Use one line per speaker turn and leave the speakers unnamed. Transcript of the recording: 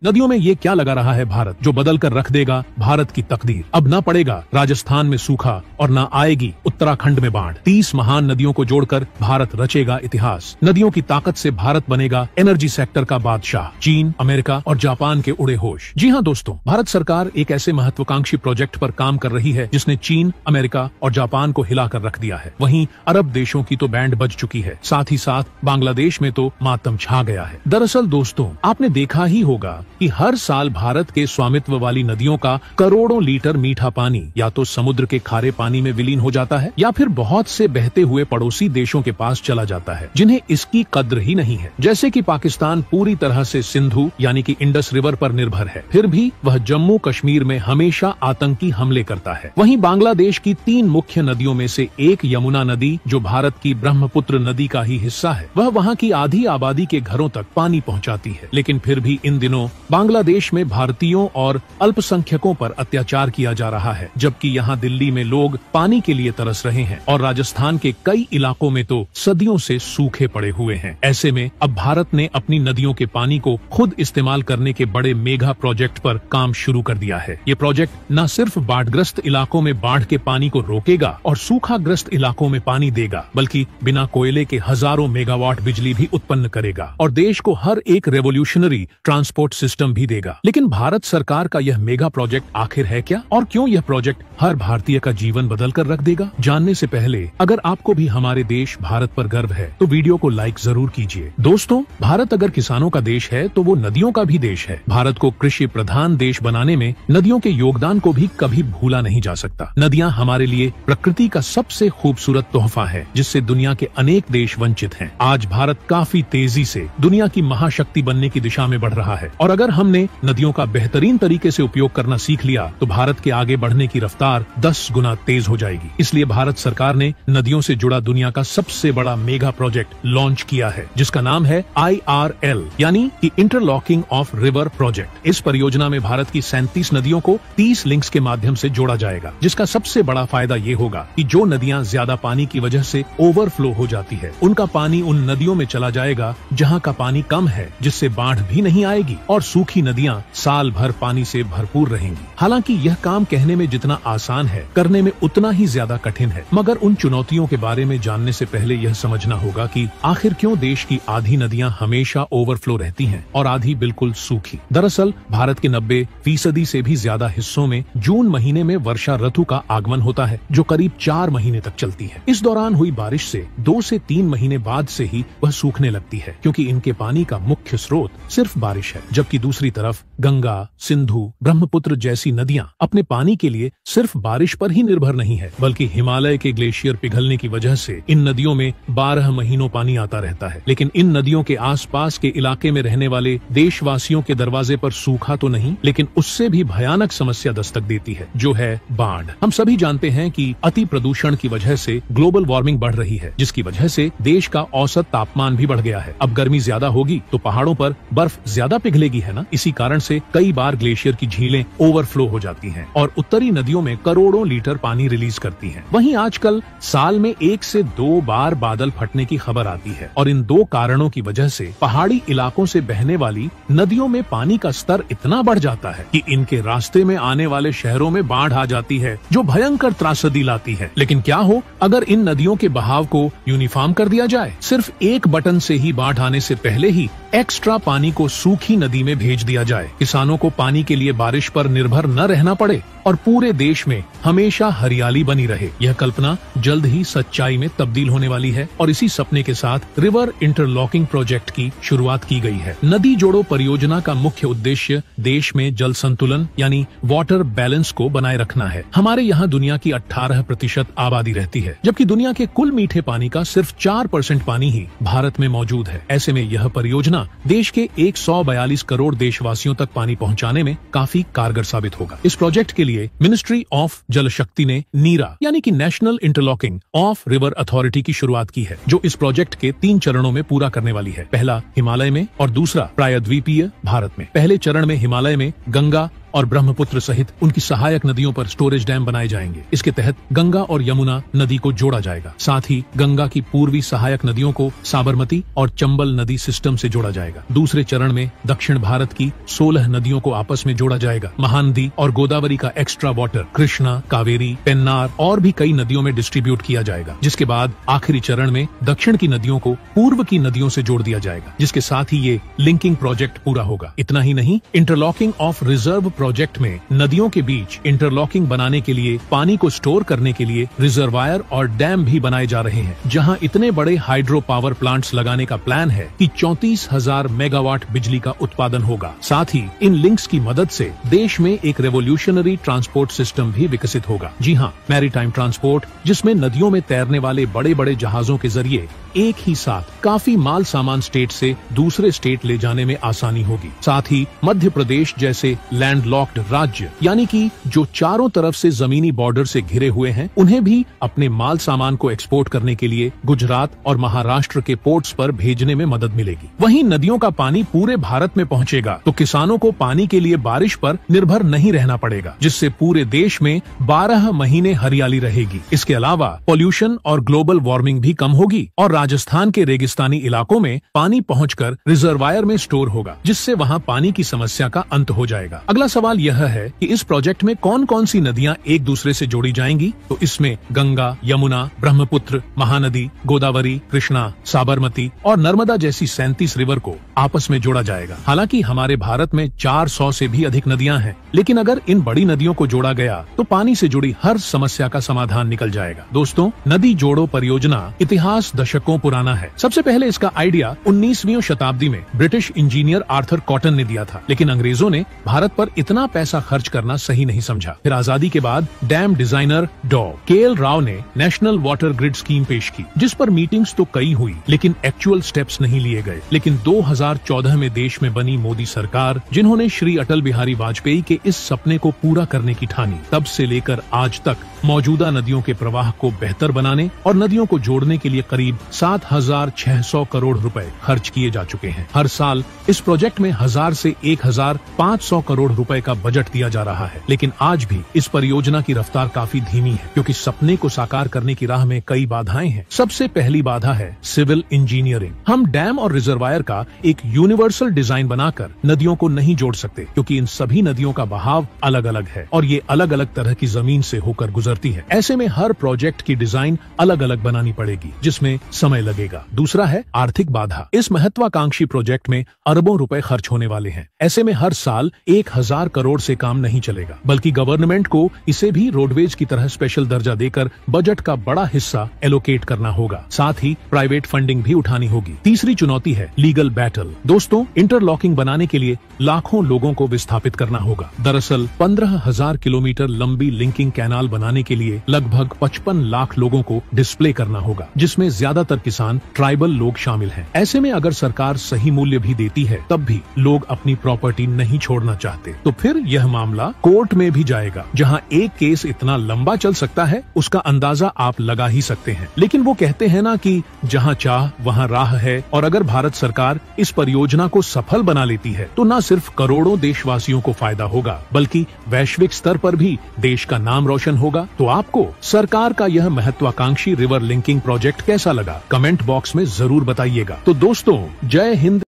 नदियों में ये क्या लगा रहा है भारत, जो बदल कर रख देगा भारत की तकदीर। अब न पड़ेगा राजस्थान में सूखा और न आएगी उत्तराखंड में बाढ़। 30 महान नदियों को जोड़कर भारत रचेगा इतिहास। नदियों की ताकत से भारत बनेगा एनर्जी सेक्टर का बादशाह। चीन, अमेरिका और जापान के उड़े होश। जी हाँ दोस्तों, भारत सरकार एक ऐसे महत्वाकांक्षी प्रोजेक्ट पर काम कर रही है जिसने चीन, अमेरिका और जापान को हिलाकर रख दिया है। वहीं अरब देशों की तो बैंड बज चुकी है, साथ ही साथ बांग्लादेश में तो मातम छा गया है। दरअसल दोस्तों, आपने देखा ही होगा कि हर साल भारत के स्वामित्व वाली नदियों का करोड़ों लीटर मीठा पानी या तो समुद्र के खारे पानी में विलीन हो जाता है या फिर बहुत से बहते हुए पड़ोसी देशों के पास चला जाता है जिन्हें इसकी कद्र ही नहीं है। जैसे कि पाकिस्तान पूरी तरह से सिंधु यानी कि इंडस रिवर पर निर्भर है, फिर भी वह जम्मू कश्मीर में हमेशा आतंकी हमले करता है। वहीं बांग्लादेश की 3 मुख्य नदियों में से एक यमुना नदी, जो भारत की ब्रह्मपुत्र नदी का ही हिस्सा है, वह वहाँ की आधी आबादी के घरों तक पानी पहुँचाती है। लेकिन फिर भी इन दिनों बांग्लादेश में भारतीयों और अल्पसंख्यकों पर अत्याचार किया जा रहा है, जबकि यहाँ दिल्ली में लोग पानी के लिए तरस रहे हैं और राजस्थान के कई इलाकों में तो सदियों से सूखे पड़े हुए हैं। ऐसे में अब भारत ने अपनी नदियों के पानी को खुद इस्तेमाल करने के बड़े मेगा प्रोजेक्ट पर काम शुरू कर दिया है। ये प्रोजेक्ट न सिर्फ बाढ़ग्रस्त इलाकों में बाढ़ के पानी को रोकेगा और सूखाग्रस्त इलाकों में पानी देगा, बल्कि बिना कोयले के हजारों मेगावाट बिजली भी उत्पन्न करेगा और देश को हर एक रेवोल्यूशनरी ट्रांसपोर्ट सिस्टम भी देगा। लेकिन भारत सरकार का यह मेगा प्रोजेक्ट आखिर है क्या, और क्यों यह प्रोजेक्ट हर भारतीय का जीवन बदल कर रख देगा? जानने से पहले अगर आपको भी हमारे देश भारत पर गर्व है तो वीडियो को लाइक जरूर कीजिए। दोस्तों, भारत अगर किसानों का देश है तो वो नदियों का भी देश है। भारत को कृषि प्रधान देश बनाने में नदियों के योगदान को भी कभी भूला नहीं जा सकता। नदियाँ हमारे लिए प्रकृति का सबसे खूबसूरत तोहफा है, जिससे दुनिया के अनेक देश वंचित हैं। आज भारत काफी तेजी से दुनिया की महाशक्ति बनने की दिशा में बढ़ रहा है और अगर हमने नदियों का बेहतरीन तरीके से उपयोग करना सीख लिया तो भारत के आगे बढ़ने की रफ्तार 10 गुना तेज हो जाएगी। इसलिए भारत सरकार ने नदियों से जुड़ा दुनिया का सबसे बड़ा मेगा प्रोजेक्ट लॉन्च किया है, जिसका नाम है IRL यानी कि इंटरलॉकिंग ऑफ रिवर प्रोजेक्ट। इस परियोजना में भारत की 37 नदियों को 30 लिंक्स के माध्यम से जोड़ा जाएगा, जिसका सबसे बड़ा फायदा ये होगा कि जो नदियां ज्यादा पानी की वजह से ओवरफ्लो हो जाती है, उनका पानी उन नदियों में चला जाएगा जहां का पानी कम है, जिससे बाढ़ भी नहीं आएगी और सूखी नदियां साल भर पानी से भरपूर रहेंगी। हालांकि यह काम कहने में जितना आसान है, करने में उतना ही ज्यादा कठिन है। मगर उन चुनौतियों के बारे में जानने से पहले यह समझना होगा कि आखिर क्यों देश की आधी नदियां हमेशा ओवरफ्लो रहती हैं और आधी बिल्कुल सूखी। दरअसल भारत के 90% से भी ज्यादा हिस्सों में जून महीने में वर्षा ऋतु का आगमन होता है, जो करीब 4 महीने तक चलती है। इस दौरान हुई बारिश से 2 से 3 महीने बाद से ही वह सूखने लगती है, क्योंकि इनके पानी का मुख्य स्रोत सिर्फ बारिश है। जबकि दूसरी तरफ गंगा, सिंधु, ब्रह्मपुत्र जैसी नदियां अपने पानी के लिए सिर्फ बारिश पर ही निर्भर नहीं है, बल्कि हिमालय के ग्लेशियर पिघलने की वजह से इन नदियों में 12 महीनों पानी आता रहता है। लेकिन इन नदियों के आसपास के इलाके में रहने वाले देशवासियों के दरवाजे पर सूखा तो नहीं, लेकिन उससे भी भयानक समस्या दस्तक देती है, जो है बाढ़। हम सभी जानते हैं कि अति प्रदूषण की वजह से ग्लोबल वार्मिंग बढ़ रही है, जिसकी वजह से देश का औसत तापमान भी बढ़ गया है। अब गर्मी ज्यादा होगी तो पहाड़ों पर बर्फ ज्यादा पिघलेगी, है ना। इसी कारण से कई बार ग्लेशियर की झीलें ओवरफ्लो हो जाती हैं और उत्तरी नदियों में करोड़ों लीटर पानी रिलीज करती हैं। वहीं आजकल साल में 1 से 2 बार बादल फटने की खबर आती है और इन 2 कारणों की वजह से पहाड़ी इलाकों से बहने वाली नदियों में पानी का स्तर इतना बढ़ जाता है कि इनके रास्ते में आने वाले शहरों में बाढ़ आ जाती है, जो भयंकर त्रासदी लाती है। लेकिन क्या हो अगर इन नदियों के बहाव को यूनिफॉर्म कर दिया जाए? सिर्फ एक बटन से ही बाढ़ आने से पहले ही एक्स्ट्रा पानी को सूखी नदी में भेज दिया जाए, किसानों को पानी के लिए बारिश पर निर्भर न रहना पड़े और पूरे देश में हमेशा हरियाली बनी रहे। यह कल्पना जल्द ही सच्चाई में तब्दील होने वाली है और इसी सपने के साथ रिवर इंटरलॉकिंग प्रोजेक्ट की शुरुआत की गई है। नदी जोड़ो परियोजना का मुख्य उद्देश्य देश में जल संतुलन यानी वाटर बैलेंस को बनाए रखना है। हमारे यहाँ दुनिया की 18% आबादी रहती है, जबकि दुनिया के कुल मीठे पानी का सिर्फ 4% पानी ही भारत में मौजूद है। ऐसे में यह परियोजना देश के 142 करोड़ देशवासियों तक पानी पहुंचाने में काफी कारगर साबित होगा। इस प्रोजेक्ट के लिए मिनिस्ट्री ऑफ जल शक्ति ने नीरा यानी कि national interlocking of river authority की शुरुआत की है, जो इस प्रोजेक्ट के 3 चरणों में पूरा करने वाली है। पहला हिमालय में और दूसरा प्रायद्वीपीय भारत में। पहले चरण में हिमालय में गंगा और ब्रह्मपुत्र सहित उनकी सहायक नदियों पर स्टोरेज डैम बनाए जाएंगे। इसके तहत गंगा और यमुना नदी को जोड़ा जाएगा। साथ ही गंगा की पूर्वी सहायक नदियों को साबरमती और चंबल नदी सिस्टम से जोड़ा जाएगा। दूसरे चरण में दक्षिण भारत की 16 नदियों को आपस में जोड़ा जाएगा। महानदी और गोदावरी का एक्स्ट्रा वाटर कृष्णा, कावेरी, पेन्नार और भी कई नदियों में डिस्ट्रीब्यूट किया जाएगा। जिसके बाद आखिरी चरण में दक्षिण की नदियों को पूर्व की नदियों से जोड़ दिया जाएगा, जिसके साथ ही ये लिंकिंग प्रोजेक्ट पूरा होगा। इतना ही नहीं, इंटरलॉकिंग ऑफ रिजर्व प्रोजेक्ट में नदियों के बीच इंटरलॉकिंग बनाने के लिए, पानी को स्टोर करने के लिए रिजर्वायर और डैम भी बनाए जा रहे हैं, जहां इतने बड़े हाइड्रो पावर प्लांट्स लगाने का प्लान है कि 34,000 मेगावाट बिजली का उत्पादन होगा। साथ ही इन लिंक्स की मदद से देश में एक रेवोल्यूशनरी ट्रांसपोर्ट सिस्टम भी विकसित होगा। जी हाँ, मैरीटाइम ट्रांसपोर्ट, जिसमें नदियों में तैरने वाले बड़े बड़े जहाजों के जरिए एक ही साथ काफी माल सामान स्टेट से दूसरे स्टेट ले जाने में आसानी होगी। साथ ही मध्य प्रदेश जैसे लैंडलॉक्ड राज्य, यानी कि जो चारों तरफ से जमीनी बॉर्डर से घिरे हुए हैं, उन्हें भी अपने माल सामान को एक्सपोर्ट करने के लिए गुजरात और महाराष्ट्र के पोर्ट्स पर भेजने में मदद मिलेगी। वहीं नदियों का पानी पूरे भारत में पहुंचेगा तो किसानों को पानी के लिए बारिश पर निर्भर नहीं रहना पड़ेगा, जिससे पूरे देश में 12 महीने हरियाली रहेगी। इसके अलावा पॉल्यूशन और ग्लोबल वार्मिंग भी कम होगी और राजस्थान के रेगिस्तानी इलाकों में पानी पहुंचकर रिजर्वायर में स्टोर होगा, जिससे वहां पानी की समस्या का अंत हो जाएगा। अगला सवाल यह है कि इस प्रोजेक्ट में कौन कौन सी नदियां एक दूसरे से जोड़ी जाएंगी? तो इसमें गंगा, यमुना, ब्रह्मपुत्र, महानदी, गोदावरी, कृष्णा, साबरमती और नर्मदा जैसी 37 रिवर को आपस में जोड़ा जाएगा। हालांकि हमारे भारत में 400 से भी अधिक नदियां हैं, लेकिन अगर इन बड़ी नदियों को जोड़ा गया तो पानी से जुड़ी हर समस्या का समाधान निकल जाएगा। दोस्तों, नदी जोड़ो परियोजना इतिहास दशकों पुराना है। सबसे पहले इसका आइडिया 19वीं शताब्दी में ब्रिटिश इंजीनियर आर्थर कॉटन ने दिया था, लेकिन अंग्रेजों ने भारत पर इतना पैसा खर्च करना सही नहीं समझा। फिर आजादी के बाद डैम डिजाइनर डॉ के.एल. राव ने नेशनल वाटर ग्रिड स्कीम पेश की, जिस पर मीटिंग्स तो कई हुई, लेकिन एक्चुअल स्टेप्स नहीं लिए गए। लेकिन 2014 में देश में बनी मोदी सरकार, जिन्होंने श्री अटल बिहारी वाजपेयी के इस सपने को पूरा करने की ठानी, तब से लेकर आज तक मौजूदा नदियों के प्रवाह को बेहतर बनाने और नदियों को जोड़ने के लिए करीब 7,600 करोड़ रुपए खर्च किए जा चुके हैं। हर साल इस प्रोजेक्ट में 1000 से 1,500 करोड़ रुपए का बजट दिया जा रहा है, लेकिन आज भी इस परियोजना की रफ्तार काफी धीमी है, क्योंकि सपने को साकार करने की राह में कई बाधाएं हैं। सबसे पहली बाधा है सिविल इंजीनियरिंग। हम डैम और रिजर्वायर का एक यूनिवर्सल डिजाइन बनाकर नदियों को नहीं जोड़ सकते, क्योंकि इन सभी नदियों का बहाव अलग अलग है और ये अलग अलग तरह की जमीन से होकर गुजरती है। ऐसे में हर प्रोजेक्ट की डिजाइन अलग अलग बनानी पड़ेगी, जिसमें समय लगेगा। दूसरा है आर्थिक बाधा। इस महत्वाकांक्षी प्रोजेक्ट में अरबों रुपए खर्च होने वाले हैं। ऐसे में हर साल 1,000 करोड़ से काम नहीं चलेगा, बल्कि गवर्नमेंट को इसे भी रोडवेज की तरह स्पेशल दर्जा देकर बजट का बड़ा हिस्सा एलोकेट करना होगा। साथ ही प्राइवेट फंडिंग भी उठानी होगी। तीसरी चुनौती है लीगल बैटल। दोस्तों, इंटरलॉकिंग बनाने के लिए लाखों लोगों को विस्थापित करना होगा। दरअसल 15,000 किलोमीटर लंबी लिंकिंग कैनाल बनाने के लिए लगभग 55 लाख लोगों को डिस्प्ले करना होगा, जिसमें ज्यादातर किसान ट्राइबल लोग शामिल हैं। ऐसे में अगर सरकार सही मूल्य भी देती है, तब भी लोग अपनी प्रॉपर्टी नहीं छोड़ना चाहते, तो फिर यह मामला कोर्ट में भी जाएगा, जहां एक केस इतना लंबा चल सकता है, उसका अंदाजा आप लगा ही सकते हैं। लेकिन वो कहते हैं ना कि जहां चाह वहां राह है, और अगर भारत सरकार इस परियोजना को सफल बना लेती है, तो न सिर्फ करोड़ों देशवासियों को फायदा होगा, बल्कि वैश्विक स्तर पर भी देश का नाम रोशन होगा। तो आपको सरकार का यह महत्वाकांक्षी रिवर लिंकिंग प्रोजेक्ट कैसा लगा? कमेंट बॉक्स में जरूर बताइएगा। तो दोस्तों, जय हिंद।